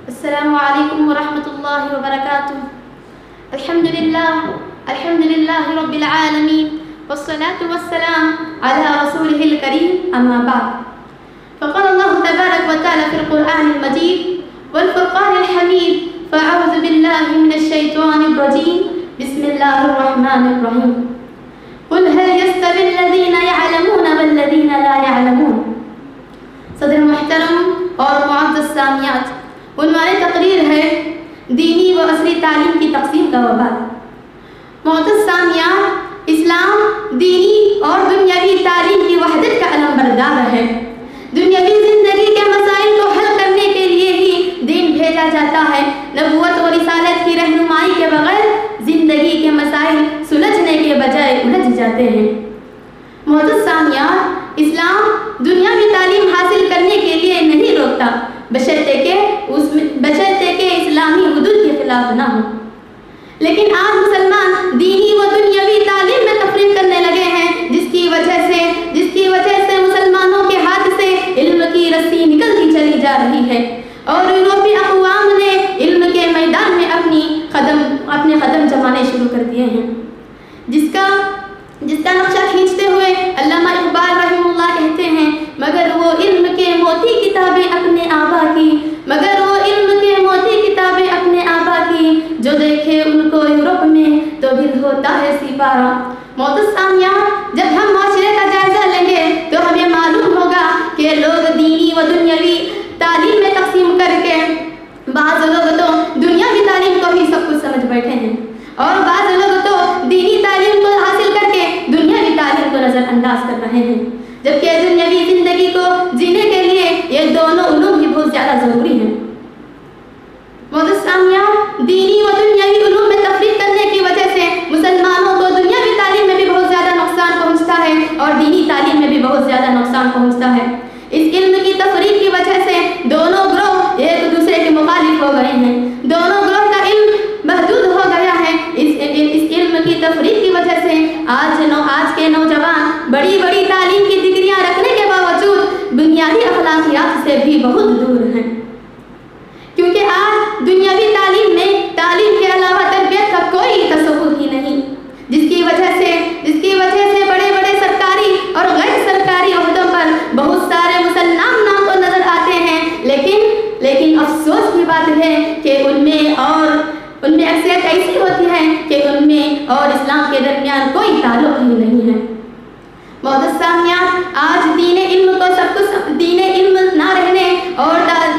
السلام علیکم ورحمۃ اللہ وبرکاتہ۔ الحمد للہ رب العالمین والصلاة والسلام على رسوله الكريم اما بعد، فقال الله تبارك وتعالى في القرآن المجيد والفرقان الحميد: فأعوذ بالله من الشيطان الرجيم، بسم الله الرحمن الرحيم، قل هل يستوي الذين يعلمون والذين لا يعلمون۔ صدر محترم اور معزز سامعات، عنوان تقریر ہے دینی و عصری تعلیم کی تقسیم کا وبال۔ معزز سامعات، اسلام دینی اور دنیاوی تعلیم کی وحدت کا علمبردار ہے۔ دنیاوی زندگی کے مسائل کو حل کرنے کے لیے ہی دین بھیجا جاتا ہے۔ نبوت اور رسالت کی رہنمائی کے بغیر زندگی کے مسائل سلجھنے کے بجائے الجھ جاتے ہیں۔ معزز سامعات، اسلام دنیاوی تعلیم حاصل کرنے کے لیے نہیں روکتا، بشرطے کہ اسلامی حدود کے خلاف نہ ہو۔ لیکن آج مسلمان دینی و دنیاوی تعلیم میں تفریق کرنے لگے ہیں، جس کی وجہ سے مسلمانوں کے ہاتھ سے علم کی رسی نکلتی چلی جا رہی ہے، اور یورپی اقوام نے علم کے میدان میں اپنے قدم جمانے شروع کر دیے ہیں، جس کا نقشہ کھینچتے ہوئے علامہ اقبال رحمہ اللہ کہتے ہیں: مگر وہ علم کے موتی کتابیں اپنے آبا کی، جو دیکھے ان کو یورپ میں تو دل ہوتا ہے سپارہ۔ معزز سامعات، جب ہم معاشرے کا جائزہ لیں گے تو ہمیں معلوم ہوگا کہ لوگ دینی و دنیاوی تعلیم میں تقسیم کر کے بعض لوگ تو دنیاوی تعلیم کو ہی سب کچھ سمجھ بیٹھے ہیں، اور بعض لوگ تو دینی تعلیم کو حاصل کر کے دنیاوی تعلیم کو نظر انداز کر رہے ہیں، جبکہ دنیاوی زندگی کو جینے کے لیے یہ دونوں علوم ہی بہت زیادہ ضروری ہیں۔ معزز سامعات، دینی و دنیاوی علوم میں تفریق کرنے کی وجہ سے مسلمانوں کو دنیاوی تعلیم میں بھی بہت زیادہ نقصان پہنچتا ہے اور دینی تعلیم میں بھی بہت زیادہ نقصان پہنچتا ہے۔ اس علم کی تفریق کی وجہ سے دونوں گروہ ایک دوسرے کے مخالف ہو گئے ہیں، دونوں گروہ کا علم محدود ہو گیا ہے۔ اس علم کی تفریق کی وجہ سے آج کے نوجوان بڑی بڑی تعلیم کی ڈگریاں رکھنے کے باوجود بنیادی اخلاقیات سے بھی بہت دور ہیں، کیونکہ آج دنیاوی تعلیم میں تعلیم کے علاوہ تربیت کا کوئی تصور ہی نہیں، جس کی وجہ سے بڑے بڑے سرکاری اور غیر سرکاری عہدوں پر بہت سارے مسلمان نام تو نظر آتے ہیں، لیکن افسوس کی بات ہے کہ ان میں اکثریت ایسی ہوتی ہے کہ ان میں اور اسلام کے درمیان کوئی تعلق ہی نہیں ہے۔ معزز سامعات، آج دین علم نہ رہنے اور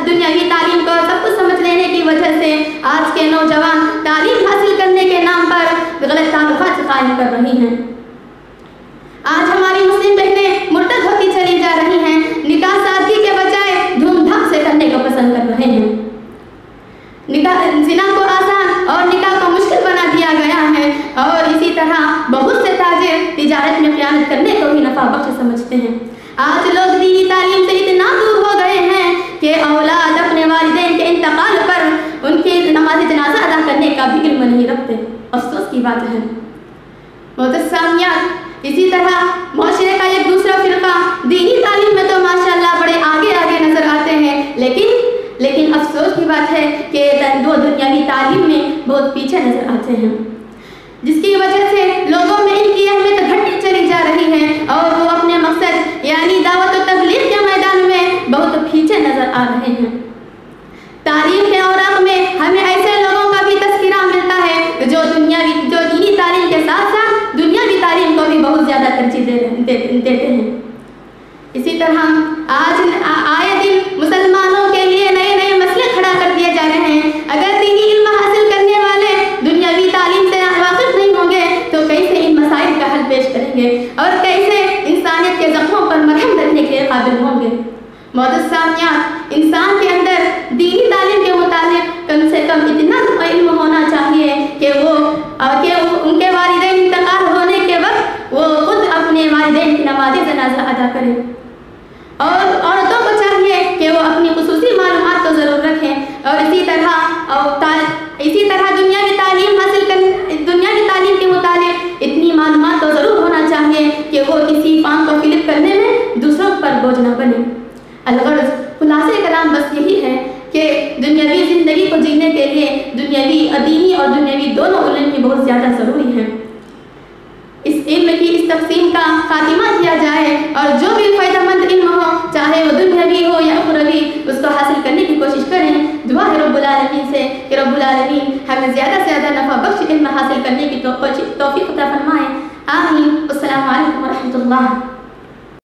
دنیاوی تعلیم کو سب کچھ سمجھ لینے کی وجہ سے آج کے نوجوان تعلیم حاصل کرنے کے نام پر غلط تعلقات قائم کر رہی ہیں۔ آج ہماری مسلم بہنیں مرتد ہوتی چلی جا رہی ہیں، نکاح سادگی کے بجائے دھوم دھام سے کرنے کو پسند کر رہے ہیں۔ زنا کو آسان اور نکاح کو مشکل بنا دیا گیا ہے، اور اسی طرح بہت سے تاجر تجارت میں خیانت کرنے کو بھی نفع بخش سمجھتے ہیں۔ آج لوگ دینی تعلیم سے اتنا دور ہو گئے ہیں کہ اولاد اپنے والدین کے انتقال پر ان کی نماز جنازہ ادا کرنے کا بھی علم نہیں رکھتے۔ افسوس کی بات ہے۔ معزز سامعات، اسی طرح معاشرے کا ایک دوسرا فرقہ دینی تعلیم میں تو ماشاءاللہ بڑے آگے نظر آتے ہیں، لیکن افسوس کی بات ہے کہ وہ دنیاوی تعلیم میں بہت پیچھے نظر آتے ہیں، جس کی وجہ سے لوگوں میں ان کی اہمیت گھٹتی چلی جا رہی ہے، اور وہ اپنے مقصد یعنی دعوت و تبلیغ کے میدان میں بہت پیچھے نظر آ رہے ہیں۔ تعلیم کے اوراق میں ہمیں ایسے لوگوں کا بھی تذکرہ ملتا ہے جو دینی تعلیم کے ساتھ ساتھ دنیاوی تعلیم کو بھی بہت زیادہ ترجیح دیتے ہیں۔ اسی طرح آج آئے دن مسلمانوں کے لیے نئے مسئلے کھڑا کر دیے جا رہے ہیں۔ اگر دینی علم حاصل کرنے والے دنیاوی تعلیم سے واقف نہیں ہوں گے تو کیسے ان مسائل کا حل پیش کریں گے اور کیسے انسانیت کے زخموں پر مرہم کرنے کے قابل ہوں گے؟ معزز سامعات، انسان کے اندر دینی تعلیم کے متعلق کم سے کم اتنا علم ہونا چاہیے کہ ان کے والدین انتقال ہونے کے وقت وہ خود اپنے والدین کی نماز جنازہ ادا کریں، اور عورتوں کو چاہیے کہ وہ اپنی خصوصی معلومات تو ضرور رکھیں، اور اسی طرح دنیاوی تعلیم کے متعلق اتنی معلومات تو ضرور ہونا چاہیے کہ وہ کسی فارم کو فلپ کرنے میں دوسروں پر بوجھ نہ بنے۔ الغرض خلاصے کلام بس یہی ہے کہ دنیاوی زندگی کو جینے کے لیے دنیاوی دینی اور دنیاوی دونوں علم بھی بہت زیادہ ضروری ہیں۔ اس علم کی اس تقسیم کا خاتمہ کیا جائے اور جو بھی فائدہ مند علم ہو، چاہے وہ دنیاوی ہو یا اخروی، اس کو حاصل کرنے کی کوشش کریں۔ دعا ہے رب العالمین سے کہ رب العالمین ہمیں زیادہ سے زیادہ نفع بخش علم حاصل کرنے کی توفیق عطا فرمائے۔ آمین۔ السلام علیکم ورحمۃ اللہ۔